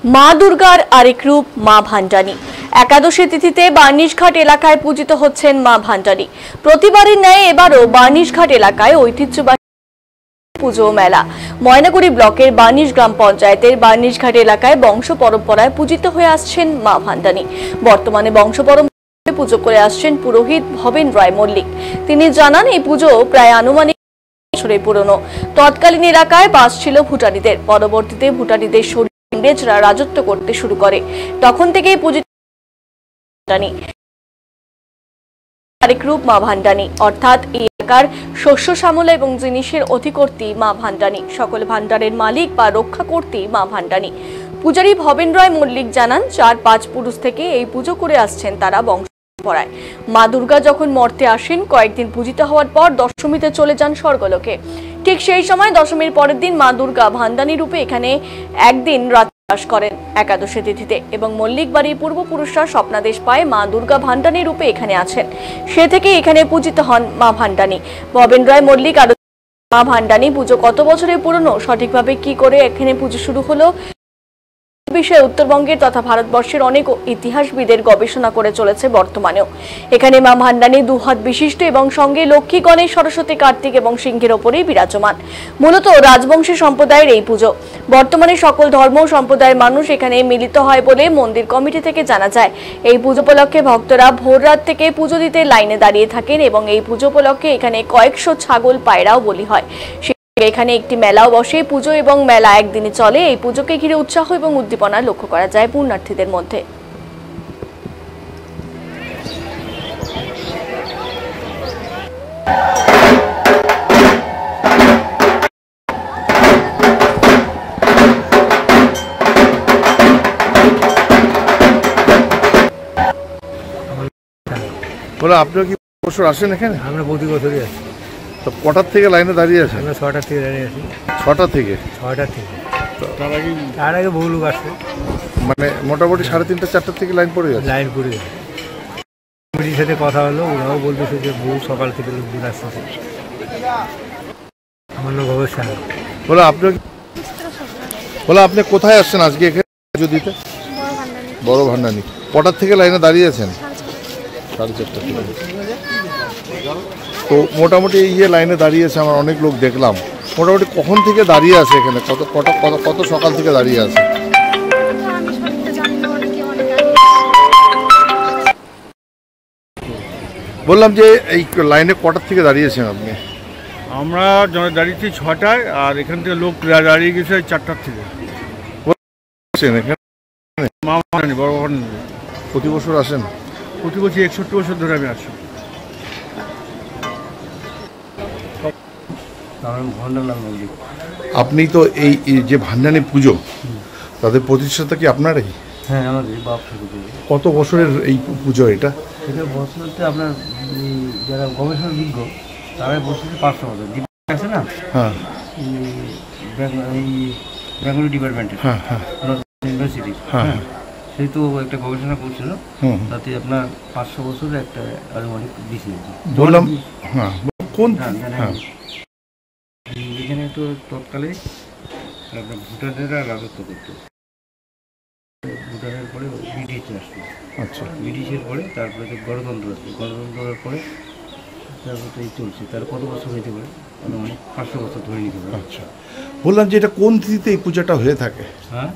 মা দুর্গার আরেক রূপ মা ভান্ডানী। একাদশী তিথিতে বার্নিশঘাট এলাকায় পূজিত হচ্ছেন মা ভান্ডানী। প্রতিবারের ন্যায় এবারও বার্নিশঘাট এলাকায় ঐতিহ্যবাহী পুজো মেলা। ময়নাগুড়ি ব্লকের বার্নিশ গ্রাম পঞ্চায়েতের বার্নিশঘাট এলাকায় বংশ পরম্পরায় পূজিত হয়ে আসছেন মা ভান্ডানী। বর্তমানে বংশ পরম্পরায় পুজো করে আসছেন পুরোহিত ভবেন রায় মল্লিক। তিনি জানান, এই পুজো প্রায় আনুমানিক বছরের পুরনো। তৎকালীন এলাকায় বাস ছিল ভুটানিদের। পরবর্তীতে ভুটানিদের সরিয়ে ইংরেজরা রাজত্ব করতে শুরু করে। তখন থেকেই পূজিত আরেক রূপ মা ভান্ডানী, অর্থাৎ এই এলাকার শস্য শ্যামলা এবং জিনিসের অধিকর্ত্রী মা ভান্ডানী, সকল ভান্ডারের মালিক বা রক্ষাকর্ত্রী মা ভান্ডানী। পূজারী ভবেন রায় মল্লিক জানান, 4-5 পুরুষ থেকে এই পুজো করে আসছেন তারা বংশ পরম্পরায়। মা দুর্গা যখন মর্তে আসেন, কয়েকদিন পূজিত হওয়ার পর দশমীতে চলে যান স্বর্গলোকে। ঠিক সেই সময় দশমীর পরের দিন মা দুর্গা ভান্ডানী রূপে এখানে একদিন রাত বাস করেন একাদশী তিথিতে, এবং মল্লিক বাড়ির পূর্বপুরুষরা স্বপ্নাদেশ পায় মা দুর্গা ভান্ডানী রূপে এখানে আছেন। সে থেকে এখানে পূজিত হন মা ভান্ডানী। ভবেন রায় মল্লিক আরো মা ভান্ডানী পুজো কত বছরের পুরনো, সঠিকভাবে কি করে এখানে পুজো শুরু হলো বিষয়ে উত্তরবঙ্গের তথা ভারতবর্ষের অনেক ইতিহাসবিদের গবেষণা করে চলেছে বর্তমানেও। এখানে মা ভান্ডানী 2 হাত বিশিষ্ট এবং সঙ্গে লক্ষ্মী, গণেশ, সরস্বতী, কার্তিক এবং সিংহের ওপরেই বিরাজমান। মূলত রাজবংশী সম্প্রদায়ের এই পুজো। বর্তমানে সকল ধর্ম ও সম্প্রদায়ের মানুষ এখানে মিলিত হয় বলে মন্দির কমিটি থেকে জানা যায়। এই পুজো উপলক্ষে ভক্তরা ভোর রাত থেকে পুজো দিতে লাইনে দাঁড়িয়ে থাকেন এবং এই পুজো উপলক্ষে এখানে কয়েকশো ছাগল, পায়রাও বলি হয়। এখানে একটি মেলাও বসে। পুজো এবং মেলা একদিনে চলে। এই পুজোকে ঘিরে উৎসাহ এবং উদ্দীপনা লক্ষ্য করা যায় পুণ্যার্থীদের মধ্যে। বলে আপনারা কি বছর আসেন এখানে? আমরা প্রতি বছরই আসি। তো কটার থেকে লাইনে দাঁড়িয়ে আছেন? আমরা 6টার থেকে দাঁড়িয়ে আছি। 6টা থেকে? 6টার থেকে। তার আগে বহু লোক আসে, মানে মোটামুটি 3:30-4টার থেকে লাইন পড়ে যাচ্ছে। লাইন পড়ে যাচ্ছে। কমিটির সাথে কথা হলো, ওরাও বলতেছে যে বহু সকাল থেকে লোকজন আসতেছে। আমার নাম ভবেশ সাহা। বলে আপনি কোথায় আসছেন আজকে এখানে পুজো দিতে? বড় ভান্ডানী। কটার থেকে লাইনে দাঁড়িয়ে আছেন? 4:30 থেকে। তো মোটামুটি লাইনে দাঁড়িয়ে আছে, আমার অনেক লোক দেখলাম। মোটামুটি কখন থেকে দাঁড়িয়ে আছে এখানে? কত সকাল থেকে দাঁড়িয়ে আছে? বললাম যে এই লাইনে কটার থেকে দাঁড়িয়েছেন আপনি? আমরা দাঁড়িয়েছি 6টায়, আর এখান থেকে লোক দাঁড়িয়ে গেছে 4টার থেকে। মা ভান্ডানী, বড় ভান্ডানী। প্রতি বছর আসেন? প্রতি বছর 61 বছর ধরে আমি আসি। আপনি তো এই যে ভান্ডানী পুজো, তাদের প্রতিষ্ঠাতা কি আপনারাই? হ্যাঁ, আমাদের বাপ থেকে। কত বছরের এই পুজো এটা? এটা বছরতে আপনার যারা গবেষণা বিজ্ঞ তারাই বছরতে 500 বছর আছে না। হ্যাঁ, এই বেঙ্গলি ডিপার্টমেন্টের, হ্যাঁ হ্যাঁ ইউনিভার্সিটি। হ্যাঁ, সেই তো একটা গবেষণা করছিল, তাতে আপনার 500 বছরের একটা আনুমানিক দিয়েছে। বললাম হ্যাঁ, কোন এখানে তো তৎকালে আপনার ভুটানেরা রাজত্ব করতো। ভুটানের পরে ব্রিটিশ আসলো। আচ্ছা, ব্রিটিশের পরে তারপরে তো গণতন্ত্র আসলো। গণতন্ত্রের পরে তারপরে এই চলছে। তার কত বছর হইতে পারে? মানে 500 বছর ধরে নিতে পারে। আচ্ছা, বললাম যে এটা কোন তিথিতে এই পূজাটা হয়ে থাকে? হ্যাঁ,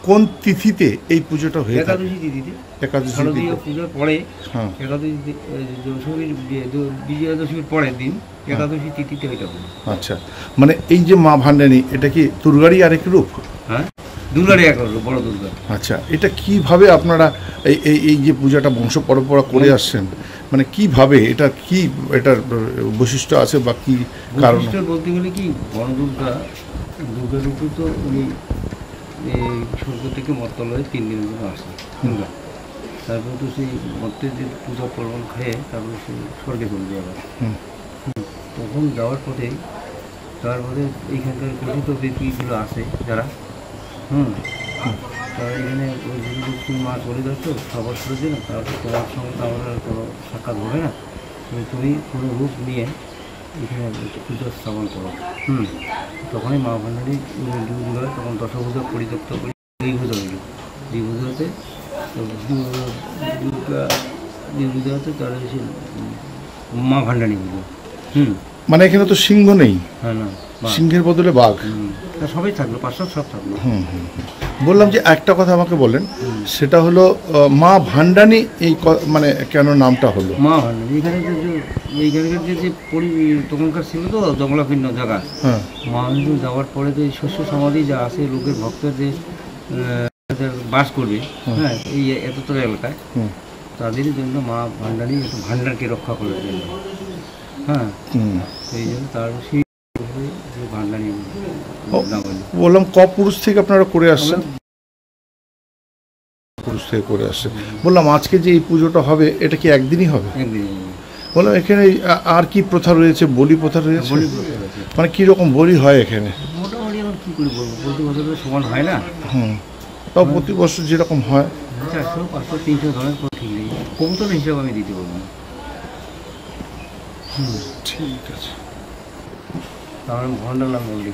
কোন তিথিতে এই পুজোটা হয়ে থাকে? একাদশী তিথিতে। একাদশী শারদীয় পুজোর পরে, হ্যাঁ, একাদশী বিজয়াদশমীর পরের দিন একাদশী তিথিতে এটা হবে। আচ্ছা, মানে এই যে মা ভান্ডানী, এটা কি দুর্গারই আরেক রূপ? হ্যাঁ, দুর্গারই এক রূপ, বড় দুর্গা। আচ্ছা, এটা কিভাবে আপনারা এই যে পূজাটা বংশ পরম্পরা করে আসছেন, মানে কিভাবে এটা কি এটার বৈশিষ্ট্য আছে বা কি কারণ? বলতে গেলে কি, বড় দুর্গা রূপে তো উনি এই স্বর্গ থেকে মর্তলয়ে 3 দিনের জন্য আসে দুর্গা। তারপরে তো সেই মর্তের যে পূজা পর্বণ খেয়ে তারপরে সে স্বর্গে চলে যাবে। তখন যাওয়ার পথে এইখানকার কথিত ব্যক্তিগুলো আছে যারা, তারা এখানে ওই তুমি মা চলে যাচ্ছ সবার সুরজে না, তাহলে তোমার সঙ্গে আমার কোনো সাক্ষাৎ হবে না, তুমি কোনো রূপ নিয়ে এখানে পুজো স্থাপন করো। তখনই মা ভান্ডানী তখন দশভূজা পরিত্যক্ত করে এই পুজো হইল। দ্বিবুধাতে, তো দ্বিবুধাতে তার হচ্ছে মা ভান্ডানি পুজো। মানে এখানে তো সিংহ নেই, হ্যাঁ, না বাঘ। সিংহের বদলে বাঘ। তা সবাই থাকলো, পাঁচশো সব থাকলো। বললাম যে একটা কথা আমাকে বলেন, সেটা হলো মা ভান্ডানি এই মানে কেন নামটা হলো? মা ভান্ডানি এইখানে এইখানকার যে তখনকার ছিল তো জঙ্গলাপীর্ণ জায়গা, হ্যাঁ, মা হিন্দু যাওয়ার পরে তো এই শস্য সমাধি যা আছে লোকের ভক্তের যে বাস করবে, হ্যাঁ, এই এতটা এলাকায়, তাদের জন্য মা ভান্ডানি একটু ভান্ডারকে রক্ষা করার জন্য, হ্যাঁ, সেই জন্য তার সেই ভান্ডানি নাম হলো। বললাম পুরুষ থেকে আপনারা করে আসছেন? পুরুষ থেকে করে আসছেন। বললাম আজকে যে এই পুজোটা হবে এটা কি একদিনই হবে? একদিন বললাম এখানে আর কি প্রথা রয়েছে? বলি প্রথা রয়েছে? বলি করতে আছে। মানে কি রকম বলি হয় এখানে? মোটামুটি এখন কী করে বলবো, প্রতি বছর তো সমান হয় না। তাও প্রতি বছর যেরকম হয় 400, 500, 300 ধরনের কোনো ঠিক নেই, কবুতর হিসাবে আমি দিতে পারবো না। ঠিক আছে। তাহলে ভণ্ডার নাম বললি